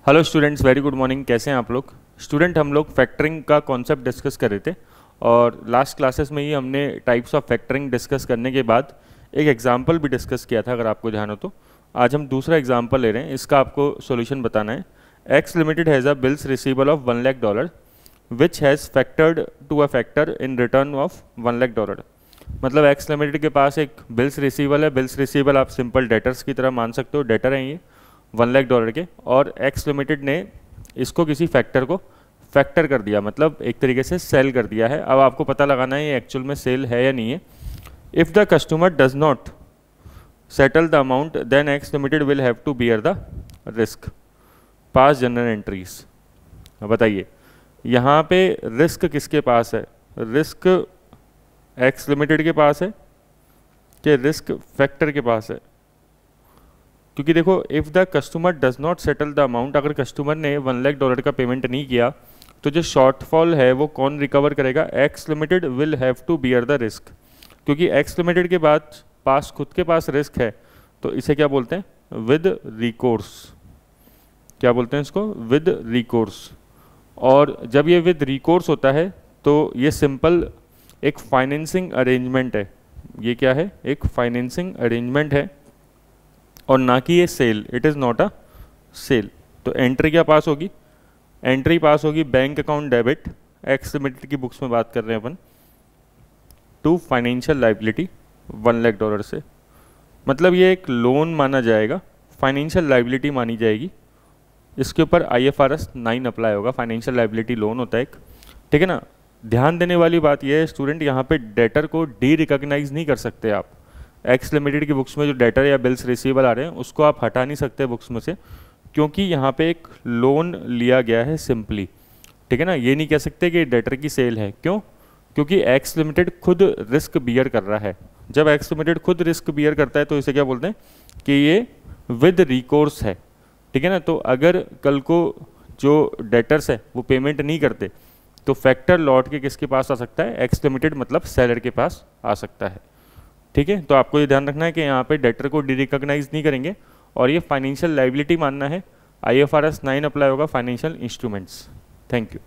Hello students, very good morning. कैसे हैं आप लोग? स्टूडेंट, हम लोग फैक्टरिंग का कॉन्सेप्ट डिस्कस कर रहे थे और लास्ट क्लासेस में ही हमने टाइप्स ऑफ फैक्टरिंग डिस्कस करने के बाद एक एग्जांपल भी डिस्कस किया था, अगर आपको ध्यान हो तो। आज हम दूसरा एग्जांपल ले रहे हैं, इसका आपको सॉल्यूशन बताना है। X limited has a bills receivable of $1,00,000 which has factored to a factor in return of $1,00,000। मतलब एक्स लिमिटेड के पास एक बिल्स रिसीवेबल है। बिल्स रिसीवेबल आप सिंपल डेटर्स की तरह मान सकते हो, डेटर हैं ये $1,00,000 के, और एक्स लिमिटेड ने इसको किसी फैक्टर को फैक्टर कर दिया, मतलब एक तरीके से सेल कर दिया है। अब आपको पता लगाना है ये एक्चुअल में सेल है या नहीं है। If the customer does not settle the amount then X limited will have to bear the risk. Pass journal entries. बताइए यहाँ पे रिस्क किसके पास है? रिस्क एक्स लिमिटेड के पास है कि रिस्क फैक्टर के पास है? क्योंकि देखो, if the customer does not settle the amount, अगर कस्टमर ने $1,00,000 का पेमेंट नहीं किया तो जो शॉर्टफॉल है वो कौन रिकवर करेगा? X limited will have to bear the risk. क्योंकि एक्स लिमिटेड के पास खुद के पास रिस्क है, तो इसे क्या बोलते हैं? With recourse. क्या बोलते हैं इसको? With recourse. और जब ये विद रिकोर्स होता है तो ये सिंपल एक फाइनेंसिंग अरेंजमेंट है। ये क्या है? एक फाइनेंसिंग अरेंजमेंट है और ना कि ये sale. It is not a sale. तो एंट्री क्या पास होगी? एंट्री पास होगी bank account debit, X limited की बुक्स में बात कर रहे हैं अपन, टू फाइनेंशियल लाइबिलिटी $1,00,000 से। मतलब ये एक लोन माना जाएगा, फाइनेंशियल लाइबिलिटी मानी जाएगी। इसके ऊपर IFRS 9 अप्लाई होगा। फाइनेंशियल लाइबिलिटी लोन होता है एक, ठीक है ना। ध्यान देने वाली बात यह है स्टूडेंट, यहाँ पे डेटर को डी रिकॉग्नाइज नहीं कर सकते आप। एक्स लिमिटेड की बुक्स में जो डेटर या बिल्स रिसीवेबल आ रहे हैं उसको आप हटा नहीं सकते बुक्स में से, क्योंकि यहाँ पे एक लोन लिया गया है सिंपली, ठीक है ना। ये नहीं कह सकते कि डेटर की सेल है। क्यों? क्योंकि एक्स लिमिटेड खुद रिस्क बियर कर रहा है। जब एक्स लिमिटेड खुद रिस्क बियर करता है तो इसे क्या बोलते हैं? कि ये विद रिकोर्स है, ठीक है ना। तो अगर कल को जो डेटर्स है वो पेमेंट नहीं करते तो फैक्टर लौट के किसके पास आ सकता है? एक्स लिमिटेड मतलब सेलर के पास आ सकता है, ठीक है। तो आपको ये ध्यान रखना है कि यहाँ पे डेटर को डी रिकॉग्नाइज नहीं करेंगे और ये फाइनेंशियल लाइबिलिटी मानना है। IFRS 9 अप्लाई होगा फाइनेंशियल इंस्ट्रूमेंट्स। Thank you.